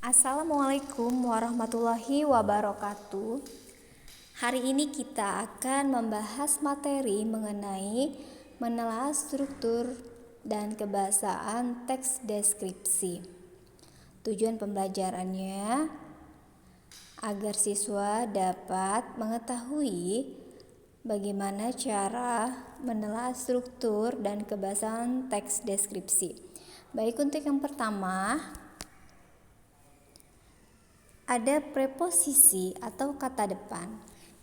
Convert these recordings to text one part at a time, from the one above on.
Assalamualaikum warahmatullahi wabarakatuh. Hari ini kita akan membahas materi mengenai menelaah struktur dan kebahasaan teks deskripsi. Tujuan pembelajarannya agar siswa dapat mengetahui bagaimana cara menelaah struktur dan kebahasaan teks deskripsi. Baik, untuk yang pertama, ada preposisi atau kata depan.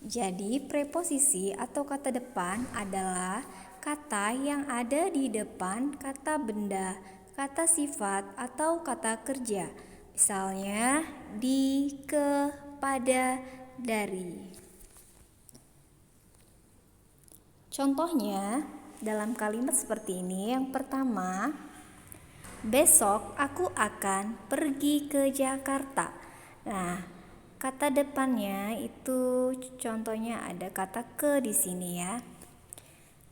Jadi, preposisi atau kata depan adalah kata yang ada di depan kata benda, kata sifat, atau kata kerja. Misalnya, di, ke, pada, dari. Contohnya, dalam kalimat seperti ini, yang pertama, besok aku akan pergi ke Jakarta. Nah, kata depannya itu contohnya ada kata ke di sini ya.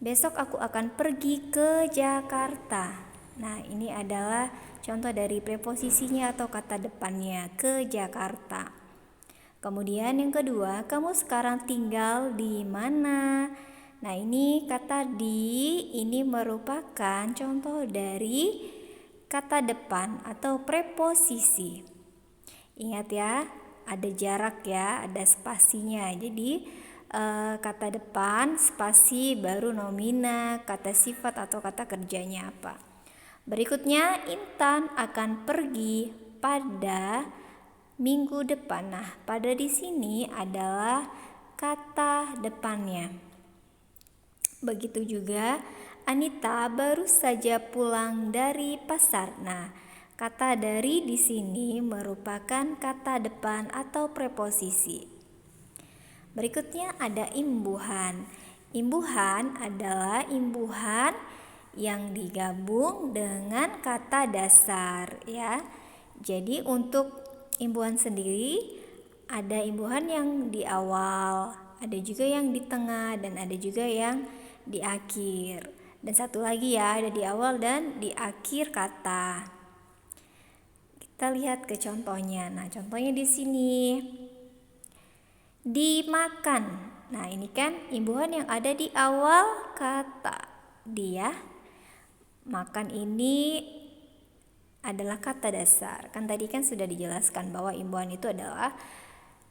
Besok aku akan pergi ke Jakarta. Nah, ini adalah contoh dari preposisinya atau kata depannya, ke Jakarta. Kemudian yang kedua, kamu sekarang tinggal di mana? Nah, ini kata di ini merupakan contoh dari kata depan atau preposisi. Ingat ya, ada jarak ya, ada spasinya. Jadi kata depan, spasi, baru nomina, kata sifat atau kata kerjanya apa. Berikutnya, Intan akan pergi pada minggu depan. Nah, pada di sini adalah kata depannya. Begitu juga Anita baru saja pulang dari pasar. Nah, kata dari di sini merupakan kata depan atau preposisi. Berikutnya ada imbuhan. Imbuhan adalah imbuhan yang digabung dengan kata dasar ya. Jadi untuk imbuhan sendiri ada imbuhan yang di awal, ada juga yang di tengah, dan ada juga yang di akhir. Dan satu lagi ya, ada di awal dan di akhir kata. Kita lihat ke contohnya. Nah, contohnya di sini. Dimakan. Nah, ini kan imbuhan yang ada di awal kata. Dia. Makan ini adalah kata dasar. Kan tadi kan sudah dijelaskan bahwa imbuhan itu adalah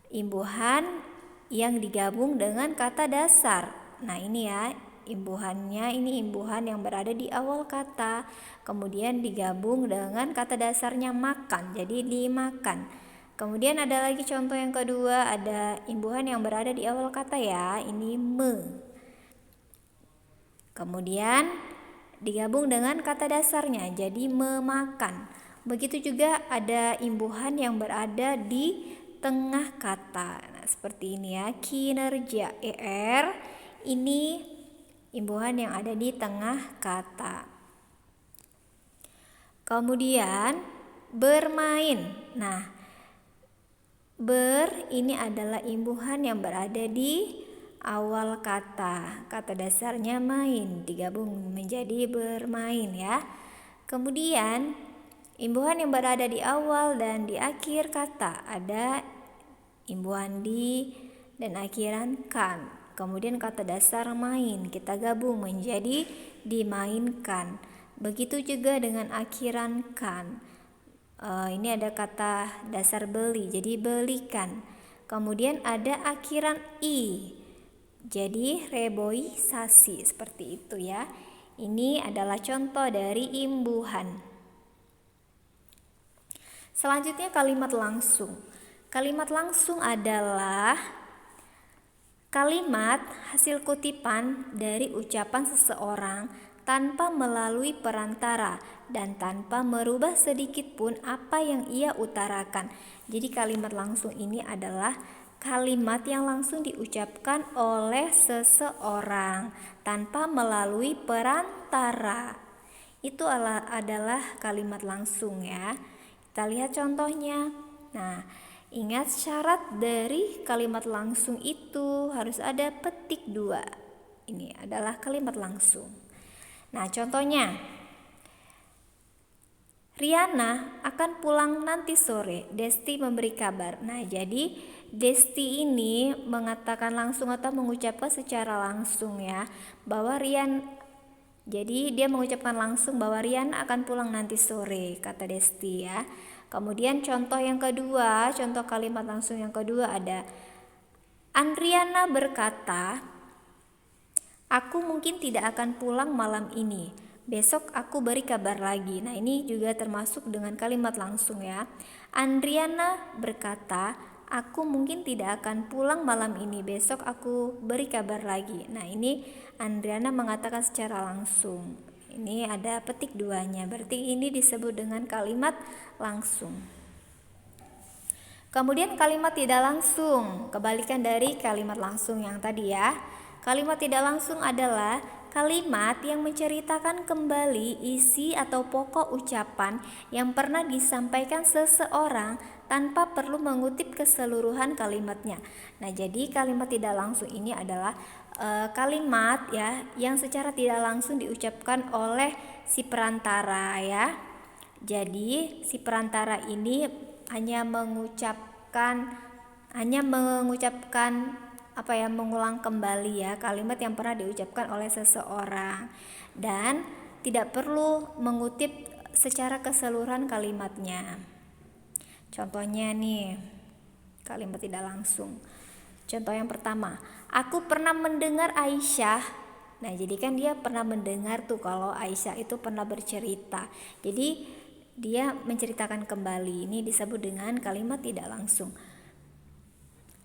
imbuhan yang digabung dengan kata dasar. Nah, ini ya. Imbuhannya ini imbuhan yang berada di awal kata, kemudian digabung dengan kata dasarnya makan, jadi dimakan. Kemudian ada lagi contoh yang kedua, ada imbuhan yang berada di awal kata ya, ini me. Kemudian digabung dengan kata dasarnya, jadi memakan. Begitu juga ada imbuhan yang berada di tengah kata. Nah, seperti ini ya, kinerja, ini imbuhan yang ada di tengah kata. Kemudian bermain. Nah, ini adalah imbuhan yang berada di awal kata. Kata dasarnya main, digabung menjadi bermain ya. Kemudian imbuhan yang berada di awal dan di akhir kata, ada imbuhan di dan akhiran kan. Kemudian kata dasar main kita gabung menjadi dimainkan. Begitu juga dengan akhiran kan. Ini ada kata dasar beli, jadi belikan. Kemudian ada akhiran i, jadi reboisasi, seperti itu ya. Ini adalah contoh dari imbuhan. Selanjutnya kalimat langsung. Kalimat langsung adalah kalimat hasil kutipan dari ucapan seseorang tanpa melalui perantara dan tanpa merubah sedikit pun apa yang ia utarakan. Jadi kalimat langsung ini adalah kalimat yang langsung diucapkan oleh seseorang tanpa melalui perantara. Itu adalah kalimat langsung ya. Kita lihat contohnya. Nah, ingat syarat dari kalimat langsung itu harus ada petik 2. Ini adalah kalimat langsung. Nah, contohnya. Riana akan pulang nanti sore, Desti memberi kabar. Nah, jadi Desti ini mengatakan langsung atau mengucapkan secara langsung ya, bahwa jadi dia mengucapkan langsung bahwa Riana akan pulang nanti sore, kata Desti ya. Kemudian contoh yang kedua, contoh kalimat langsung yang kedua ada Andriana berkata, aku mungkin tidak akan pulang malam ini. Besok aku beri kabar lagi. Nah, ini juga termasuk dengan kalimat langsung ya. Andriana berkata, aku mungkin tidak akan pulang malam ini. Besok aku beri kabar lagi. Nah, ini Andriana mengatakan secara langsung. Ini ada petik duanya. Berarti ini disebut dengan kalimat langsung. Kemudian kalimat tidak langsung, kebalikan dari kalimat langsung yang tadi ya. Kalimat tidak langsung adalah kalimat yang menceritakan kembali isi atau pokok ucapan yang pernah disampaikan seseorang tanpa perlu mengutip keseluruhan kalimatnya. Nah, jadi kalimat tidak langsung ini adalah kalimat ya yang secara tidak langsung diucapkan oleh si perantara ya. Jadi si perantara ini hanya mengucapkan mengulang kembali ya kalimat yang pernah diucapkan oleh seseorang dan tidak perlu mengutip secara keseluruhan kalimatnya. Contohnya nih, kalimat tidak langsung. Contoh yang pertama, aku pernah mendengar Aisyah. Nah, jadi kan dia pernah mendengar tuh kalau Aisyah itu pernah bercerita. Jadi dia menceritakan kembali. Ini disebut dengan kalimat tidak langsung.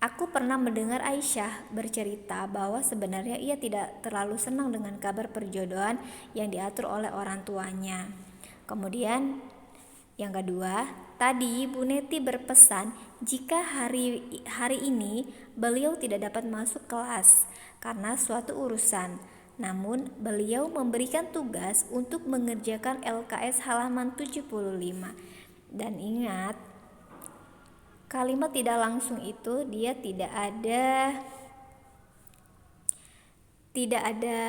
Aku pernah mendengar Aisyah bercerita bahwa sebenarnya ia tidak terlalu senang dengan kabar perjodohan yang diatur oleh orang tuanya. Kemudian yang kedua, tadi Bu Neti berpesan jika hari ini beliau tidak dapat masuk kelas karena suatu urusan. Namun beliau memberikan tugas untuk mengerjakan LKS halaman 75. Dan ingat, kalimat tidak langsung itu dia tidak ada tidak ada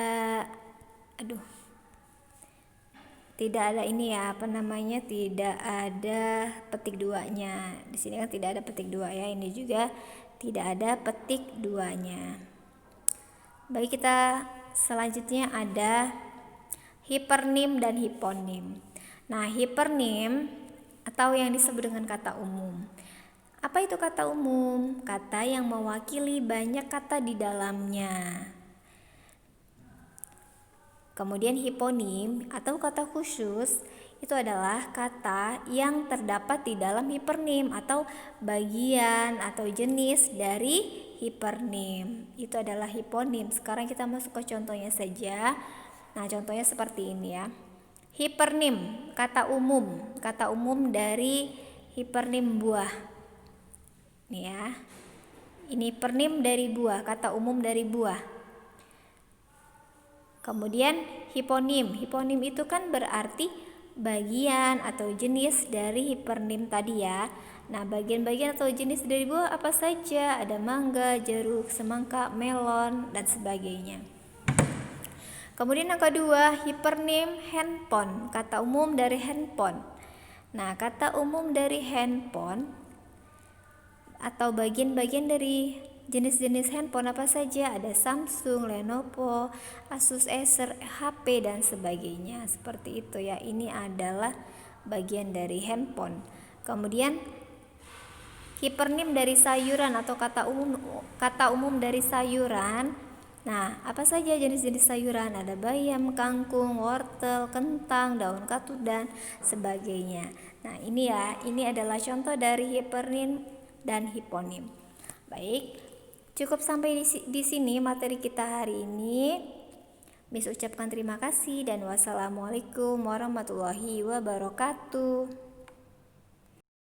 petik duanya. Di sini kan tidak ada petik dua ya. Ini juga tidak ada petik duanya. Baik, kita selanjutnya ada hipernim dan hiponim. Nah, hipernim atau yang disebut dengan kata umum. Apa itu kata umum? Kata yang mewakili banyak kata di dalamnya. Kemudian hiponim atau kata khusus itu adalah kata yang terdapat di dalam hipernim atau bagian atau jenis dari hipernim. Itu adalah hiponim. Sekarang kita masuk ke contohnya saja. Nah, contohnya seperti ini ya. Hipernim, kata umum dari hipernim buah. Nih ya. Ini hipernim dari buah, kata umum dari buah. Kemudian hiponim itu kan berarti bagian atau jenis dari hipernim tadi ya. Nah, bagian-bagian atau jenis dari buah apa saja? Ada mangga, jeruk, semangka, melon, dan sebagainya. Kemudian yang kedua, hipernim handphone, kata umum dari handphone. Nah, kata umum dari handphone atau bagian-bagian dari jenis-jenis handphone apa saja? Ada Samsung, Lenovo, Asus, Acer, HP, dan sebagainya. Seperti itu ya. Ini adalah bagian dari handphone. Kemudian hipernim dari sayuran atau kata umum dari sayuran. Nah, apa saja jenis-jenis sayuran? Ada bayam, kangkung, wortel, kentang, daun katu, dan sebagainya. Nah, ini adalah contoh dari hipernim dan hiponim. Baik, cukup sampai di sini materi kita hari ini. Miss ucapkan terima kasih dan wassalamualaikum warahmatullahi wabarakatuh.